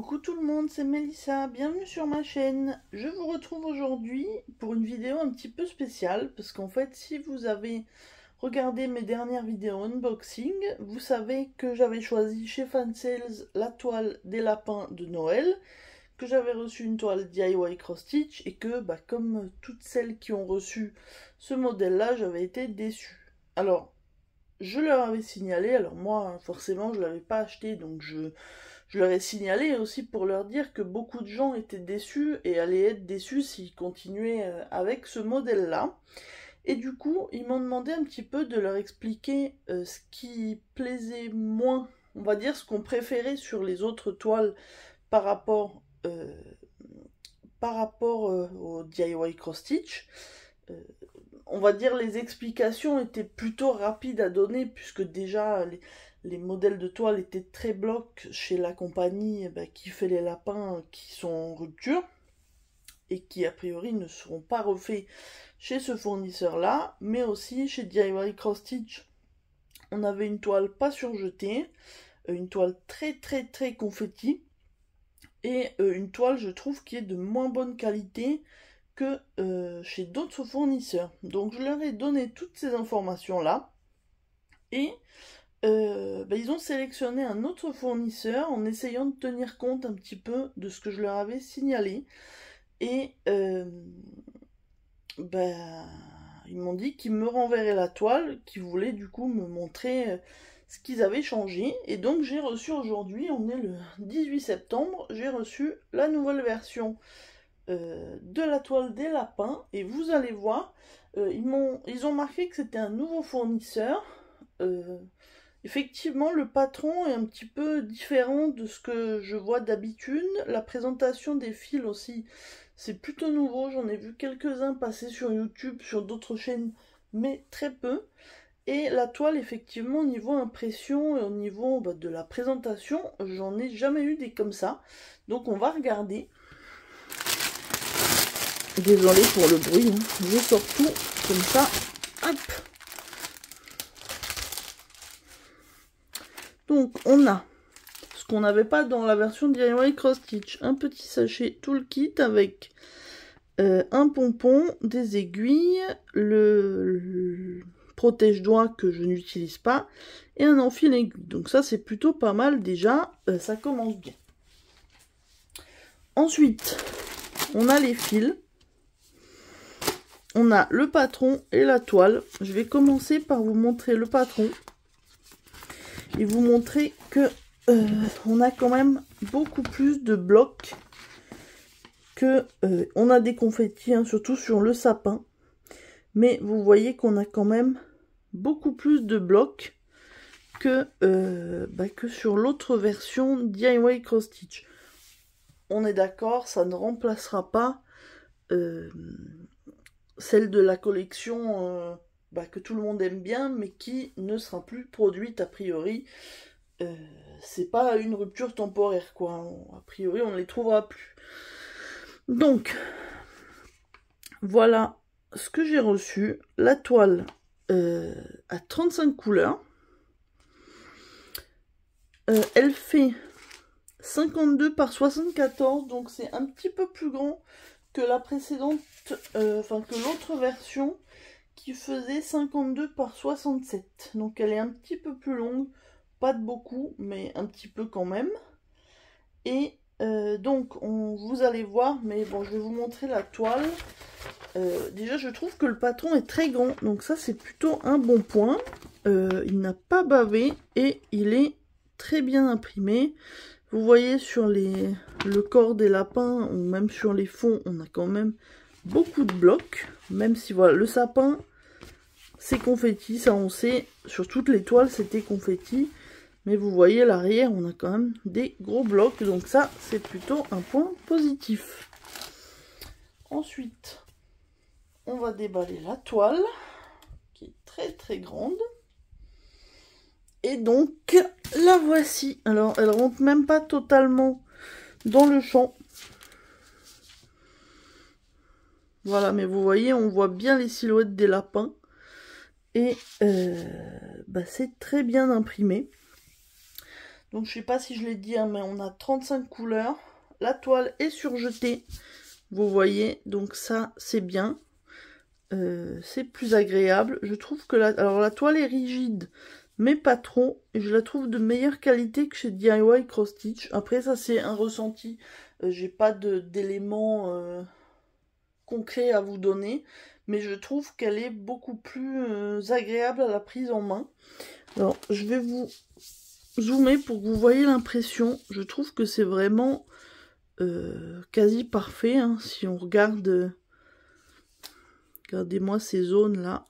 Coucou tout le monde, c'est Mélissa, bienvenue sur ma chaîne. Je vous retrouve aujourd'hui pour une vidéo un petit peu spéciale parce qu'en fait si vous avez regardé mes dernières vidéos unboxing, vous savez que j'avais choisi chez Fansales la toile des lapins de Noël, que j'avais reçu une toile DIY Cross Stitch et que comme toutes celles qui ont reçu ce modèle là, j'avais été déçue. Alors je leur avais signalé, alors moi forcément je l'avais pas acheté donc je leur ai signalé aussi pour leur dire que beaucoup de gens étaient déçus et allaient être déçus s'ils continuaient avec ce modèle-là. Et du coup, ils m'ont demandé un petit peu de leur expliquer ce qui plaisait moins, on va dire ce qu'on préférait sur les autres toiles par rapport, au DIY Cross Stitch. On va dire les explications étaient plutôt rapides à donner puisque déjà les modèles de toile étaient très blocs chez la compagnie qui fait les lapins qui sont en rupture et qui a priori ne seront pas refaits chez ce fournisseur là, mais aussi chez DIY Cross Stitch on avait une toile pas surjetée, une toile très confetti et une toile je trouve qui est de moins bonne qualité que chez d'autres fournisseurs. Donc je leur ai donné toutes ces informations là et ils ont sélectionné un autre fournisseur en essayant de tenir compte un petit peu de ce que je leur avais signalé et ils m'ont dit qu'ils me renverraient la toile, qu'ils voulaient du coup me montrer ce qu'ils avaient changé et donc j'ai reçu aujourd'hui, on est le 18 septembre, j'ai reçu la nouvelle version de la toile des lapins et vous allez voir, ils ont marqué que c'était un nouveau fournisseur. Effectivement, le patron est un petit peu différent de ce que je vois d'habitude. La présentation des fils aussi, c'est plutôt nouveau. J'en ai vu quelques-uns passer sur YouTube, sur d'autres chaînes, mais très peu. Et la toile, effectivement, au niveau impression et au niveau de la présentation, j'en ai jamais eu des comme ça. Donc on va regarder. Désolée pour le bruit, hein. Je sors tout comme ça. Hop. Donc on a ce qu'on n'avait pas dans la version DIY Cross Stitch, un petit sachet toolkit avec un pompon, des aiguilles, le protège-doigts que je n'utilise pas et un enfil aiguille. Donc ça c'est plutôt pas mal déjà, ça commence bien. Ensuite on a les fils. On a le patron et la toile. Je vais commencer par vous montrer le patron. Et vous montrer que on a quand même beaucoup plus de blocs que on a des confettis, hein, surtout sur le sapin. Mais vous voyez qu'on a quand même beaucoup plus de blocs que sur l'autre version DIY Cross Stitch. On est d'accord, ça ne remplacera pas celle de la collection que tout le monde aime bien, mais qui ne sera plus produite a priori. C'est pas une rupture temporaire, quoi. A priori, on ne les trouvera plus. Donc, voilà ce que j'ai reçu. La toile à 35 couleurs. Elle fait 52 par 74, donc c'est un petit peu plus grand que la précédente, que l'autre version qui faisait 52 par 67. Donc elle est un petit peu plus longue, pas de beaucoup, mais un petit peu quand même. Et donc vous allez voir, mais bon, je vais vous montrer la toile. Déjà, je trouve que le patron est très grand, donc ça c'est plutôt un bon point. Il n'a pas bavé et il est très bien imprimé. Vous voyez sur le corps des lapins ou même sur les fonds, on a quand même beaucoup de blocs. Même si voilà, le sapin, c'est confetti, ça on sait. Sur toutes les toiles, c'était confetti. Mais vous voyez l'arrière, on a quand même des gros blocs. Donc ça, c'est plutôt un point positif. Ensuite, on va déballer la toile, qui est très grande. Et donc, la voici. Alors, elle rentre même pas totalement dans le champ. Voilà, mais vous voyez, on voit bien les silhouettes des lapins. Et c'est très bien imprimé. Donc je sais pas si je l'ai dit, hein, mais on a 35 couleurs. La toile est surjetée, vous voyez, donc ça c'est bien. C'est plus agréable. Je trouve que alors la toile est rigide, mais pas trop. Et je la trouve de meilleure qualité que chez DIY Cross Stitch. Après ça c'est un ressenti. J'ai pas d'éléments concrets à vous donner. Mais je trouve qu'elle est beaucoup plus agréable à la prise en main. Alors je vais vous zoomer pour que vous voyez l'impression. Je trouve que c'est vraiment quasi parfait. Hein, si on regarde... Regardez-moi ces zones là.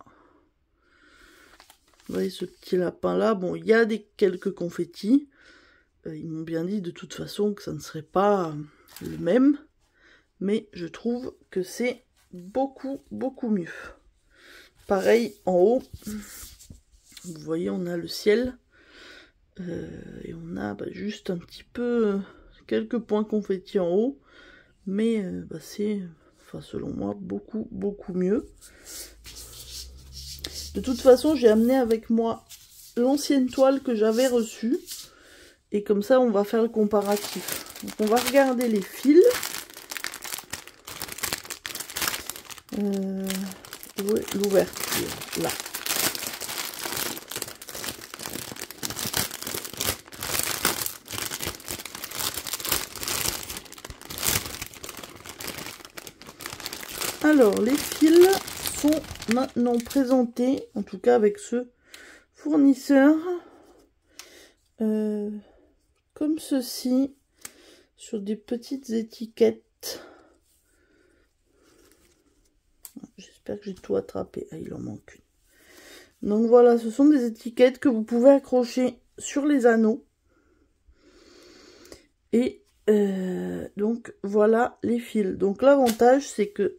Vous voyez ce petit lapin là. Bon, il y a quelques confettis. Ils m'ont bien dit de toute façon que ça ne serait pas le même. Mais je trouve que c'est beaucoup mieux. Pareil en haut. Vous voyez, on a le ciel. Et on a juste un petit peu quelques points confettis en haut. Mais c'est... Enfin, selon moi, beaucoup mieux. De toute façon, j'ai amené avec moi l'ancienne toile que j'avais reçue. Et comme ça, on va faire le comparatif. Donc, on va regarder les fils. Où est l'ouverture? Là. Alors, les fils sont maintenant présentés, en tout cas avec ce fournisseur, comme ceci, sur des petites étiquettes. J'espère que j'ai tout attrapé. Ah, il en manque une. Donc voilà, ce sont des étiquettes que vous pouvez accrocher sur les anneaux. Et donc voilà les fils. Donc l'avantage, c'est que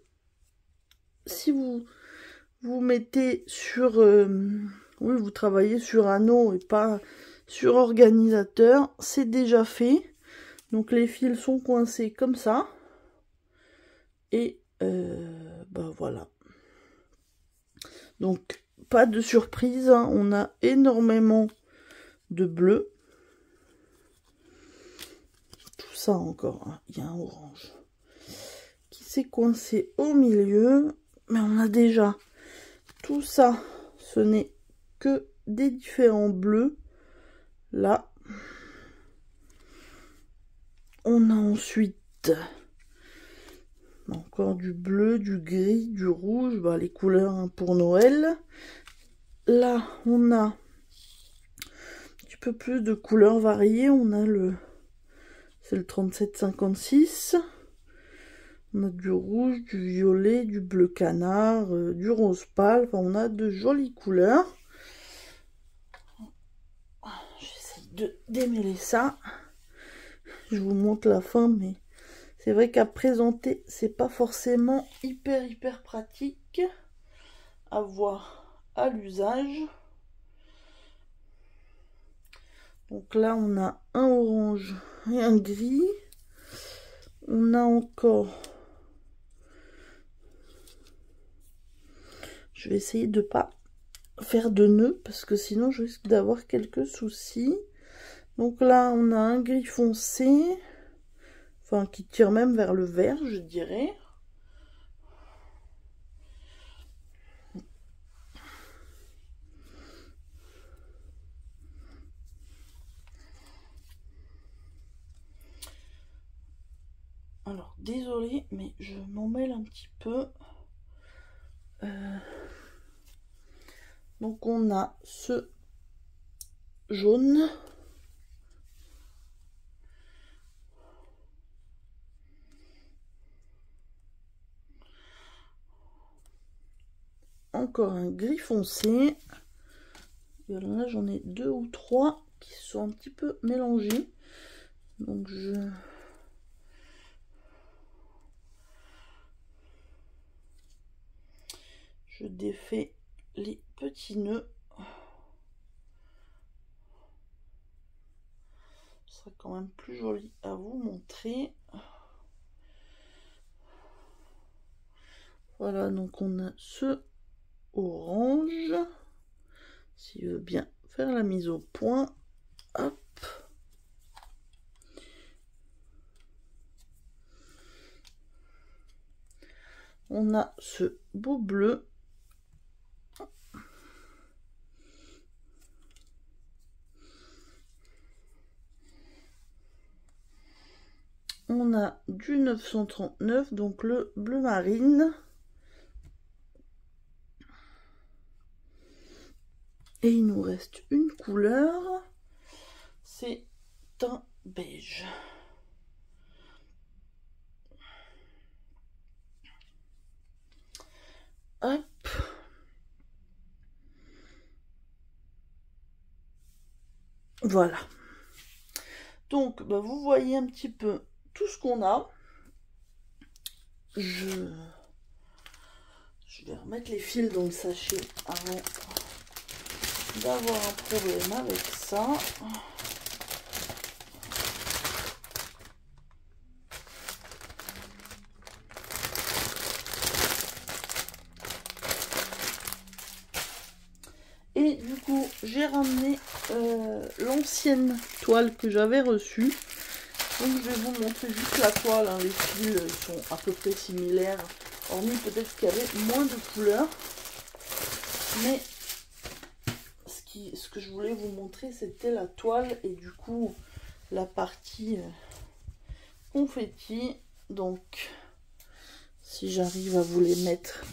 si vous mettez sur... oui, vous travaillez sur anneau et pas sur organisateur, c'est déjà fait. Donc les fils sont coincés comme ça. Et voilà. Donc pas de surprise, hein. On a énormément de bleu. Tout ça encore, hein. Il y a un orange qui s'est coincé au milieu. Mais on a déjà tout ça, ce n'est que des différents bleus. Là, on a ensuite encore du bleu, du gris, du rouge, les couleurs, hein, pour Noël. Là, on a un petit peu plus de couleurs variées. On a c'est le 3756. On a du rouge, du violet, du bleu canard, du rose pâle. Enfin, on a de jolies couleurs. J'essaie de démêler ça. Je vous montre la fin, mais c'est vrai qu'à présenter, c'est pas forcément hyper pratique à voir à l'usage. Donc là, on a un orange et un gris. On a encore... Je vais essayer de pas faire de nœuds parce que sinon je risque d'avoir quelques soucis. Donc là, on a un gris foncé, enfin qui tire même vers le vert, je dirais. Alors, désolé, mais je m'en mêle un petit peu. Donc on a ce jaune. Encore un gris foncé. Et là j'en ai 2 ou 3 qui sont un petit peu mélangés. Donc je défais les petits nœuds. Ce sera quand même plus joli à vous montrer. Voilà, donc on a ce orange. S'il veut bien faire la mise au point. Hop. On a ce beau bleu. On a du 939, donc le bleu marine. Et il nous reste une couleur. C'est un beige. Hop. Voilà. Donc, bah, vous voyez un petit peu tout ce qu'on a. Je vais remettre les fils dans le sachet avant d'avoir un problème avec ça. Et du coup, j'ai ramené l'ancienne toile que j'avais reçue. Donc je vais vous montrer juste la toile, hein. Les fils sont à peu près similaires, hormis peut-être qu'il y avait moins de couleurs. Mais ce que je voulais vous montrer, c'était la toile et du coup la partie confetti. Donc si j'arrive à vous les mettre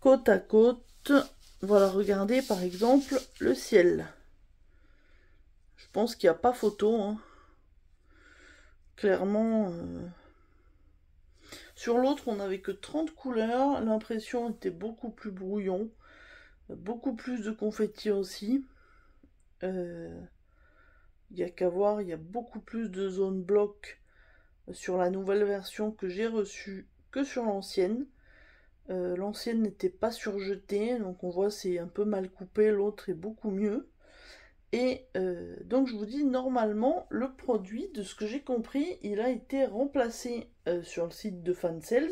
côte à côte, voilà, regardez par exemple le ciel. Je pense qu'il n'y a pas photo, hein. Clairement, sur l'autre, on n'avait que 30 couleurs. L'impression était beaucoup plus brouillon. Beaucoup plus de confetti aussi. Il n'y a qu'à voir, il y a beaucoup plus de zones blocs sur la nouvelle version que j'ai reçue que sur l'ancienne. L'ancienne n'était pas surjetée, donc on voit c'est un peu mal coupé, l'autre est beaucoup mieux. Et donc je vous dis, normalement, le produit, de ce que j'ai compris, il a été remplacé sur le site de Fansales.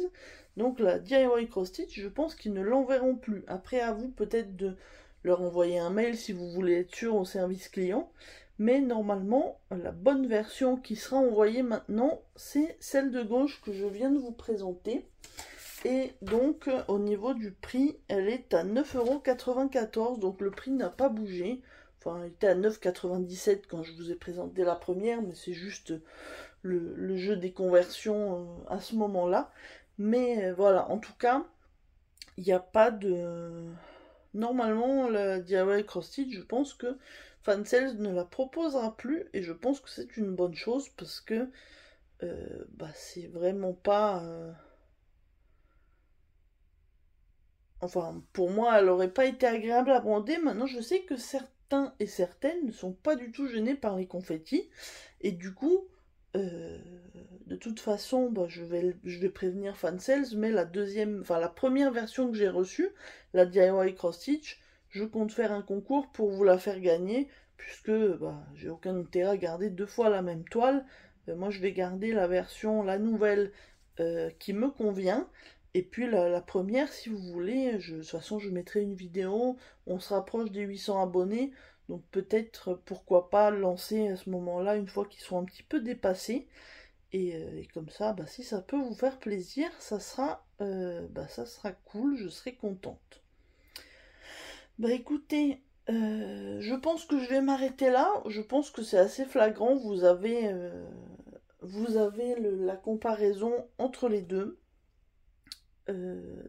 Donc la DIY Cross Stitch, je pense qu'ils ne l'enverront plus. Après, à vous peut-être de leur envoyer un mail si vous voulez être sûr au service client. Mais normalement, la bonne version qui sera envoyée maintenant, c'est celle de gauche que je viens de vous présenter. Et donc, au niveau du prix, elle est à 9,94 €. Donc le prix n'a pas bougé. Enfin, il était à 9,97 € quand je vous ai présenté la première, mais c'est juste le jeu des conversions à ce moment-là. Mais voilà, en tout cas, il n'y a pas de... Normalement, la DIY Cross Stitch, je pense que Fansales ne la proposera plus, et je pense que c'est une bonne chose, parce que c'est vraiment pas... Enfin, pour moi, elle n'aurait pas été agréable à brander. Maintenant, je sais que certains et certaines ne sont pas du tout gênés par les confettis. Et du coup, de toute façon, je vais prévenir Fansales, mais la première version que j'ai reçue, la DIY Cross Stitch, je compte faire un concours pour vous la faire gagner, puisque j'ai aucun intérêt à garder 2 fois la même toile. Moi, je vais garder la nouvelle, qui me convient. Et puis la première, si vous voulez, de toute façon je mettrai une vidéo, on se rapproche des 800 abonnés, donc peut-être pourquoi pas lancer à ce moment-là, une fois qu'ils sont un petit peu dépassés. Et comme ça, si ça peut vous faire plaisir, ça sera cool, je serai contente. Écoutez, je pense que je vais m'arrêter là, je pense que c'est assez flagrant, vous avez la comparaison entre les deux.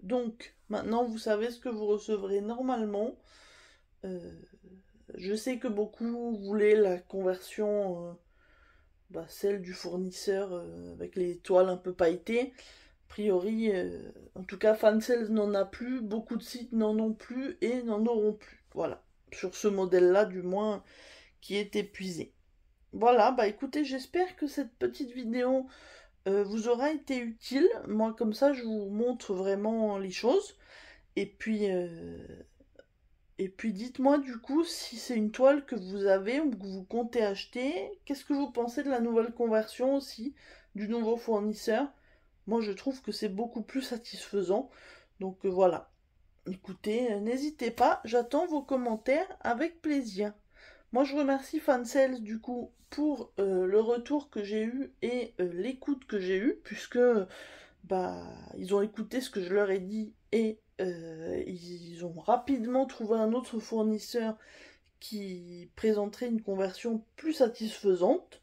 Donc, maintenant, vous savez ce que vous recevrez normalement. Je sais que beaucoup voulaient la conversion, celle du fournisseur avec les toiles un peu pailletées. A priori, en tout cas, Fansales n'en a plus, beaucoup de sites n'en ont plus et n'en auront plus. Voilà, sur ce modèle-là, du moins, qui est épuisé. Voilà, écoutez, j'espère que cette petite vidéo vous aura été utile. Moi, comme ça, je vous montre vraiment les choses. Et puis dites-moi du coup si c'est une toile que vous avez ou que vous comptez acheter. Qu'est-ce que vous pensez de la nouvelle conversion aussi, du nouveau fournisseur? Moi, je trouve que c'est beaucoup plus satisfaisant. Donc voilà. Écoutez, n'hésitez pas, j'attends vos commentaires avec plaisir. Moi, je remercie Fansales du coup pour le retour que j'ai eu et l'écoute que j'ai eue, puisque ils ont écouté ce que je leur ai dit et ils ont rapidement trouvé un autre fournisseur qui présenterait une conversion plus satisfaisante.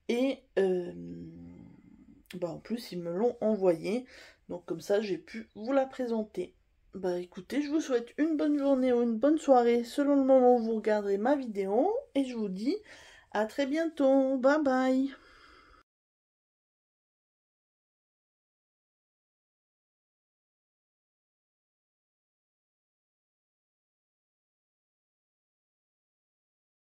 Et en plus, ils me l'ont envoyé. Donc comme ça, j'ai pu vous la présenter. Écoutez, je vous souhaite une bonne journée ou une bonne soirée selon le moment où vous regarderez ma vidéo. Et je vous dis à très bientôt. Bye bye.